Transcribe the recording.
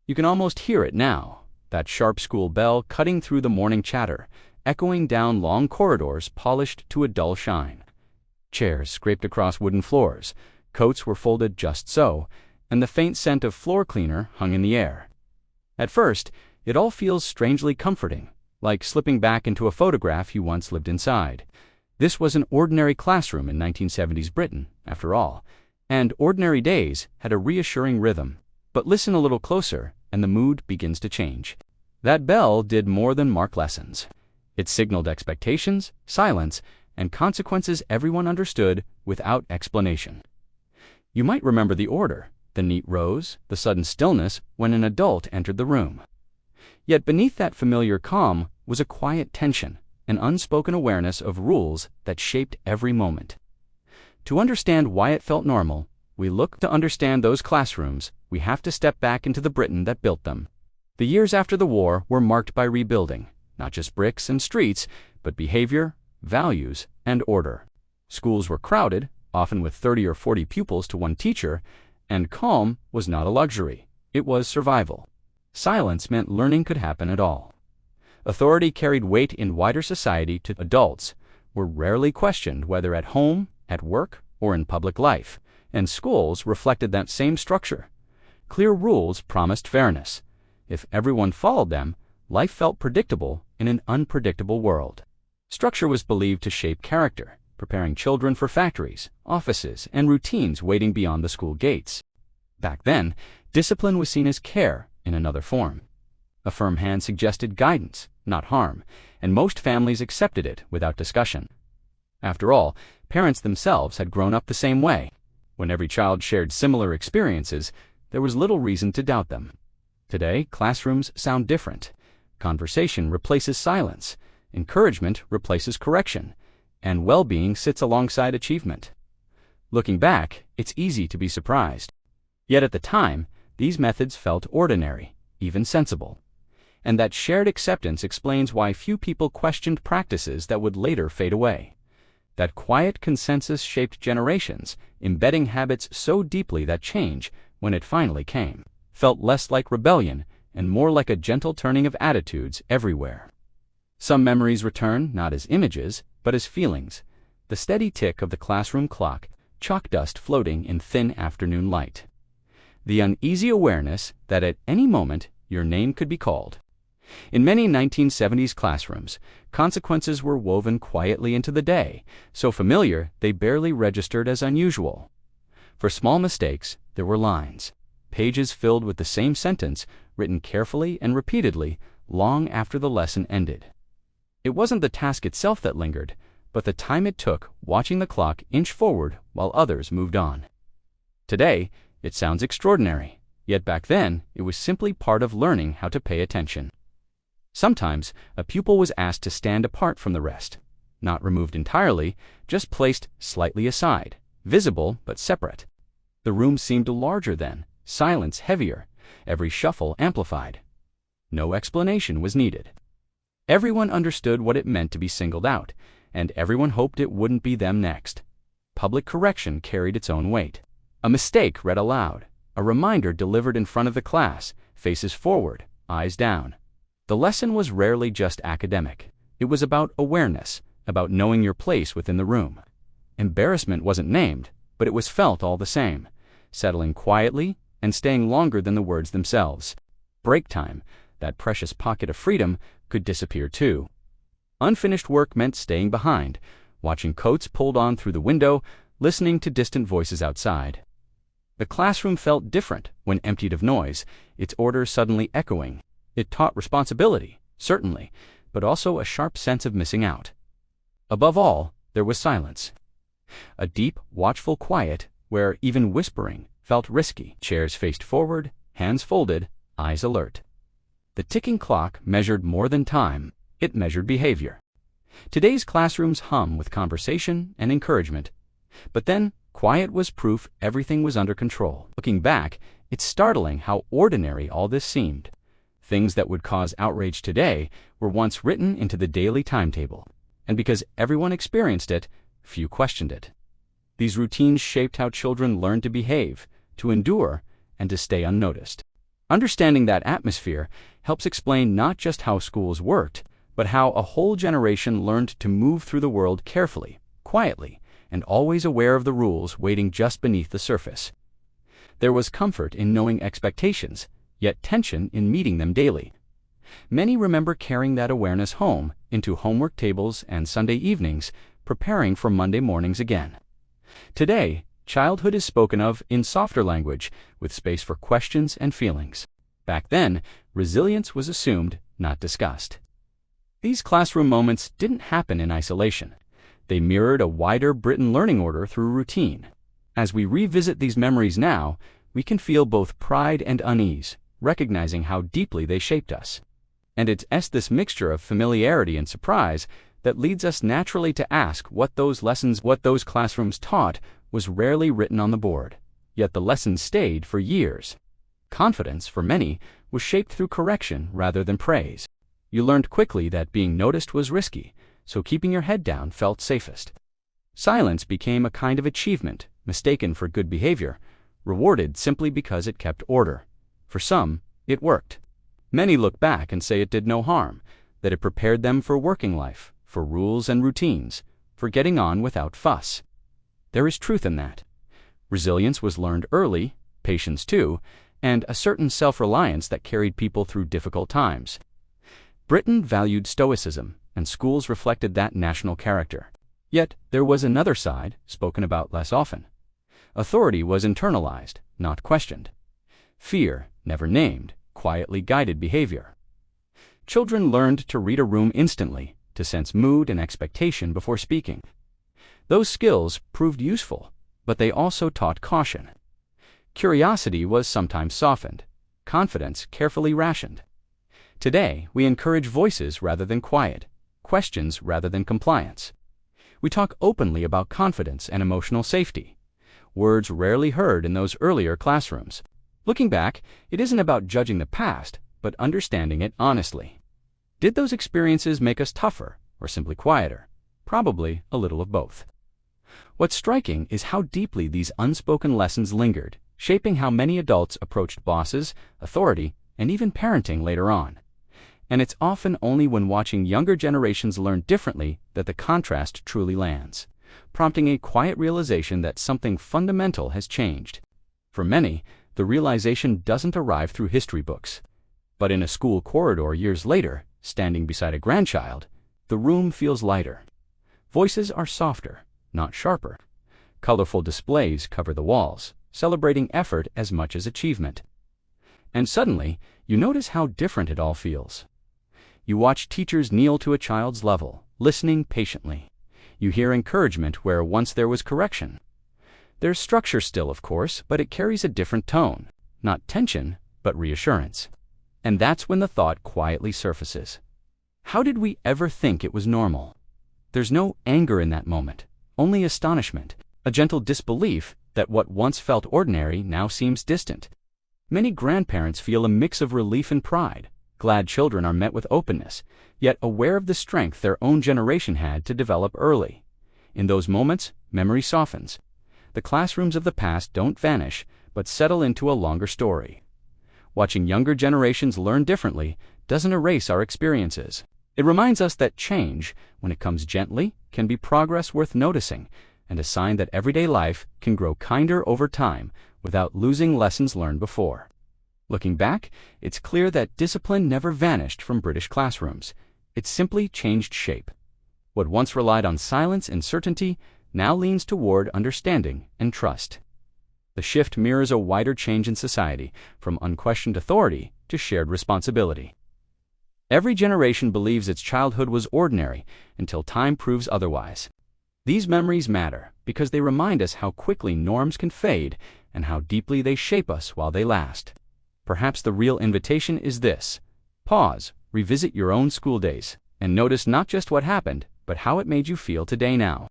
You can almost hear it now, that sharp school bell cutting through the morning chatter, echoing down long corridors polished to a dull shine. Chairs scraped across wooden floors, coats were folded just so, and the faint scent of floor cleaner hung in the air. At first, it all feels strangely comforting, like slipping back into a photograph you once lived inside. This was an ordinary classroom in 1970s Britain, after all, and ordinary days had a reassuring rhythm. But listen a little closer, and the mood begins to change. That bell did more than mark lessons. It signaled expectations, silence, and consequences everyone understood without explanation. You might remember the order, the neat rows, the sudden stillness when an adult entered the room. Yet beneath that familiar calm was a quiet tension, an unspoken awareness of rules that shaped every moment. To understand why it felt normal, we look to understand those classrooms, we have to step back into the Britain that built them. The years after the war were marked by rebuilding, not just bricks and streets, but behavior, values, and order. Schools were crowded, often with 30 or 40 pupils to one teacher, and calm was not a luxury, it was survival. Silence meant learning could happen at all. Authority carried weight in wider society to adults, were rarely questioned whether at home, at work, or in public life, and schools reflected that same structure. Clear rules promised fairness. If everyone followed them, life felt predictable in an unpredictable world. Structure was believed to shape character, preparing children for factories, offices, and routines waiting beyond the school gates. Back then, discipline was seen as care in another form. A firm hand suggested guidance, not harm, and most families accepted it without discussion. After all, parents themselves had grown up the same way. When every child shared similar experiences, there was little reason to doubt them. Today, classrooms sound different. Conversation replaces silence, encouragement replaces correction, and well-being sits alongside achievement. Looking back, it's easy to be surprised. Yet at the time, these methods felt ordinary, even sensible. And that shared acceptance explains why few people questioned practices that would later fade away. That quiet consensus shaped generations, embedding habits so deeply that change, when it finally came, felt less like rebellion and more like a gentle turning of attitudes everywhere. Some memories return not as images, but as feelings. The steady tick of the classroom clock, chalk dust floating in thin afternoon light. The uneasy awareness that at any moment your name could be called. In many 1970s classrooms, consequences were woven quietly into the day, so familiar they barely registered as unusual. For small mistakes, there were lines, pages filled with the same sentence, written carefully and repeatedly, long after the lesson ended. It wasn't the task itself that lingered, but the time it took watching the clock inch forward while others moved on. Today, it sounds extraordinary, yet back then it was simply part of learning how to pay attention. Sometimes, a pupil was asked to stand apart from the rest, not removed entirely, just placed slightly aside, visible but separate. The room seemed larger then, silence heavier, every shuffle amplified. No explanation was needed. Everyone understood what it meant to be singled out, and everyone hoped it wouldn't be them next. Public correction carried its own weight. A mistake read aloud, a reminder delivered in front of the class, faces forward, eyes down. The lesson was rarely just academic. It was about awareness, about knowing your place within the room. Embarrassment wasn't named, but it was felt all the same, settling quietly and staying longer than the words themselves. Break time, that precious pocket of freedom, could disappear too. Unfinished work meant staying behind, watching coats pulled on through the window, listening to distant voices outside. The classroom felt different when emptied of noise, its order suddenly echoing. It taught responsibility, certainly, but also a sharp sense of missing out. Above all, there was silence. A deep, watchful quiet where even whispering felt risky. Chairs faced forward, hands folded, eyes alert. The ticking clock measured more than time, it measured behavior. Today's classrooms hum with conversation and encouragement. But then, quiet was proof everything was under control. Looking back, it's startling how ordinary all this seemed. Things that would cause outrage today were once written into the daily timetable. And because everyone experienced it, few questioned it. These routines shaped how children learned to behave, to endure, and to stay unnoticed. Understanding that atmosphere helps explain not just how schools worked, but how a whole generation learned to move through the world carefully, quietly, and always aware of the rules waiting just beneath the surface. There was comfort in knowing expectations, yet tension in meeting them daily. Many remember carrying that awareness home into homework tables and Sunday evenings, preparing for Monday mornings again. Today, childhood is spoken of in softer language, with space for questions and feelings. Back then, resilience was assumed, not discussed. These classroom moments didn't happen in isolation. They mirrored a wider Britain learning order through routine. As we revisit these memories now, we can feel both pride and unease, recognizing how deeply they shaped us. And it's this mixture of familiarity and surprise that leads us naturally to ask what those classrooms taught was rarely written on the board, yet the lessons stayed for years. Confidence, for many, was shaped through correction rather than praise. You learned quickly that being noticed was risky, so keeping your head down felt safest. Silence became a kind of achievement, mistaken for good behavior, rewarded simply because it kept order. For some, it worked. Many look back and say it did no harm, that it prepared them for working life, for rules and routines, for getting on without fuss. There is truth in that. Resilience was learned early, patience too, and a certain self-reliance that carried people through difficult times. Britain valued stoicism, and schools reflected that national character. Yet, there was another side, spoken about less often. Authority was internalized, not questioned. Fear, never named, quietly guided behavior. Children learned to read a room instantly, to sense mood and expectation before speaking. Those skills proved useful, but they also taught caution. Curiosity was sometimes softened, confidence carefully rationed. Today, we encourage voices rather than quiet, questions rather than compliance. We talk openly about confidence and emotional safety, words rarely heard in those earlier classrooms. Looking back, it isn't about judging the past, but understanding it honestly. Did those experiences make us tougher or simply quieter? Probably a little of both. What's striking is how deeply these unspoken lessons lingered, shaping how many adults approached bosses, authority, and even parenting later on. And it's often only when watching younger generations learn differently that the contrast truly lands, prompting a quiet realization that something fundamental has changed. For many, the realization doesn't arrive through history books. But in a school corridor years later, standing beside a grandchild, the room feels lighter. Voices are softer, not sharper. Colorful displays cover the walls, celebrating effort as much as achievement. And suddenly, you notice how different it all feels. You watch teachers kneel to a child's level, listening patiently. You hear encouragement where once there was correction. There's structure still, of course, but it carries a different tone. Not tension, but reassurance. And that's when the thought quietly surfaces. How did we ever think it was normal? There's no anger in that moment, only astonishment, a gentle disbelief that what once felt ordinary now seems distant. Many grandparents feel a mix of relief and pride, glad children are met with openness, yet aware of the strength their own generation had to develop early. In those moments, memory softens. The classrooms of the past don't vanish, but settle into a longer story. Watching younger generations learn differently doesn't erase our experiences. It reminds us that change, when it comes gently, can be progress worth noticing, and a sign that everyday life can grow kinder over time without losing lessons learned before. Looking back, it's clear that discipline never vanished from British classrooms. It simply changed shape. What once relied on silence and certainty now leans toward understanding and trust. The shift mirrors a wider change in society, from unquestioned authority to shared responsibility. Every generation believes its childhood was ordinary until time proves otherwise. These memories matter because they remind us how quickly norms can fade and how deeply they shape us while they last. Perhaps the real invitation is this: pause, revisit your own school days, and notice not just what happened, but how it made you feel today now.